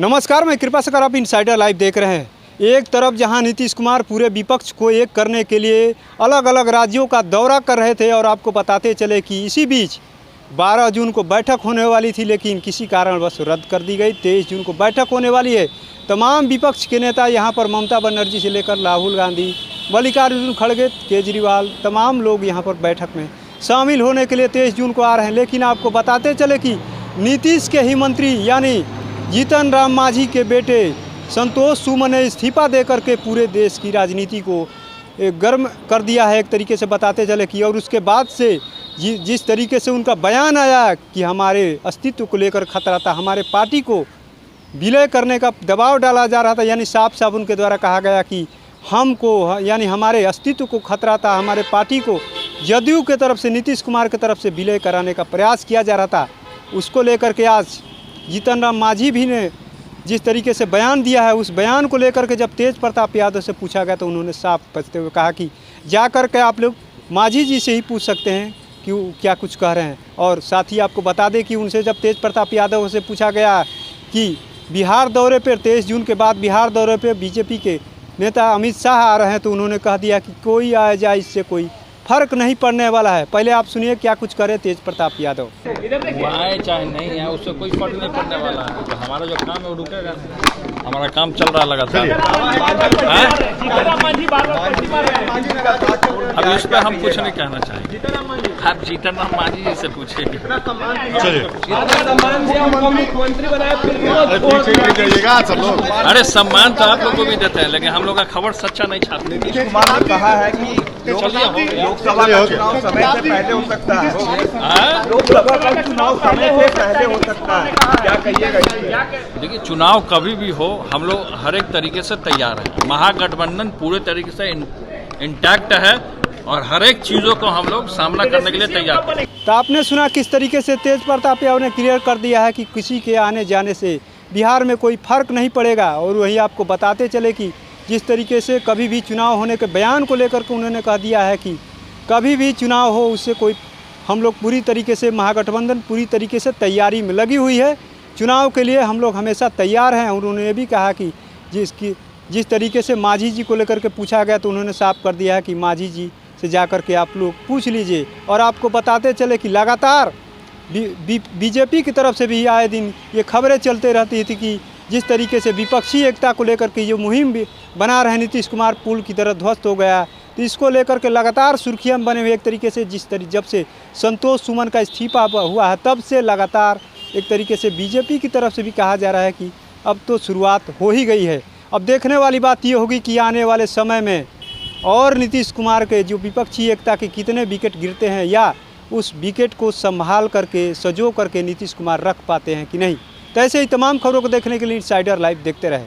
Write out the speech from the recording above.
नमस्कार, मैं कृपा शंकर, आप इनसाइडर लाइव देख रहे हैं। एक तरफ जहां नीतीश कुमार पूरे विपक्ष को एक करने के लिए अलग अलग राज्यों का दौरा कर रहे थे और आपको बताते चले कि इसी बीच 12 जून को बैठक होने वाली थी, लेकिन किसी कारणवश रद्द कर दी गई। 23 जून को बैठक होने वाली है। तमाम विपक्ष के नेता यहां पर ममता बनर्जी से लेकर राहुल गांधी, मल्लिकार्जुन खड़गे, केजरीवाल, तमाम लोग यहां पर बैठक में शामिल होने के लिए 23 जून को आ रहे हैं। लेकिन आपको बताते चले कि नीतीश के ही मंत्री यानी जीतन राम मांझी के बेटे संतोष सुमन ने इस्तीफा देकर के पूरे देश की राजनीति को गर्म कर दिया है, एक तरीके से बताते चले कि। और उसके बाद से जिस तरीके से उनका बयान आया कि हमारे अस्तित्व को लेकर खतरा था, हमारे पार्टी को विलय करने का दबाव डाला जा रहा था, यानी साफ साफ उनके द्वारा कहा गया कि हमको यानी हमारे अस्तित्व को खतरा था, हमारे पार्टी को जदयू के तरफ से, नीतीश कुमार की तरफ से विलय कराने का प्रयास किया जा रहा था। उसको लेकर के आज जीतन राम मांझी भी ने जिस तरीके से बयान दिया है, उस बयान को लेकर के जब तेज प्रताप यादव से पूछा गया तो उन्होंने साफ बचते हुए कहा कि जा कर के आप लोग मांझी जी से ही पूछ सकते हैं कि वो क्या कुछ कह रहे हैं। और साथ ही आपको बता दें कि उनसे जब तेज प्रताप यादव से पूछा गया कि बिहार दौरे पर 23 जून के बाद बिहार दौरे पर बीजेपी के नेता अमित शाह आ रहे हैं, तो उन्होंने कह दिया कि कोई आया जाए, इससे कोई फर्क नहीं पड़ने वाला है। पहले आप सुनिए क्या कुछ करे तेज प्रताप यादव। वो आए चाहे नहीं है, उससे कोई फर्क नहीं पड़ने वाला है। तो हमारा जो काम है वो रुकेगा, हमारा काम चल रहा लगातार। अब इस पर हम कुछ नहीं कहना चाहेंगे, आप जीतन राम मांझी जी से पूछिए। अरे सम्मान तो आप लोग को भी देते हैं, लेकिन हम लोग का खबर सच्चा नहीं छापते। नीतीश कुमार ने कहा है कि लोकसभा का चुनाव समय से पहले हो सकता है। लोकसभा का चुनाव समय से पहले हो सकता है, क्या कहिएगा? देखिए, चुनाव कभी भी हो, हम लोग हर एक तरीके से तैयार हैं। महागठबंधन पूरे तरीके से इंटैक्ट है और हर एक चीज़ों को हम लोग सामना करने के लिए तैयार हैं। तो आपने सुना किस तरीके से तेज प्रताप यादव ने क्लियर कर दिया है कि किसी के आने जाने से बिहार में कोई फर्क नहीं पड़ेगा। और वही आपको बताते चले कि जिस तरीके से कभी भी चुनाव होने के बयान को लेकर के उन्होंने कह दिया है कि कभी भी चुनाव हो उससे कोई, हम लोग पूरी तरीके से, महागठबंधन पूरी तरीके से तैयारी में लगी हुई है। चुनाव के लिए हम लोग हमेशा तैयार हैं। उन्होंने ये भी कहा कि जिस तरीके से मांझी जी को लेकर के पूछा गया तो उन्होंने साफ कर दिया है कि मांझी जी से जाकर के आप लोग पूछ लीजिए। और आपको बताते चले कि लगातार बीजेपी की तरफ से भी आए दिन ये खबरें चलते रहती थी कि जिस तरीके से विपक्षी एकता को लेकर के जो मुहिम बना रहे नीतीश कुमार पुल की तरह ध्वस्त हो गया, तो इसको लेकर के लगातार सुर्खियां बने हुए। एक तरीके से जब से संतोष सुमन का इस्तीफा हुआ है, तब से लगातार एक तरीके से बीजेपी की तरफ से भी कहा जा रहा है कि अब तो शुरुआत हो ही गई है। अब देखने वाली बात ये होगी कि आने वाले समय में और नीतीश कुमार के जो विपक्षी एकता के कितने विकेट गिरते हैं, या उस विकेट को संभाल करके, सजो करके नीतीश कुमार रख पाते हैं कि नहीं। तो ऐसे ही तमाम खबरों को देखने के लिए इनसाइडर लाइव देखते रहें।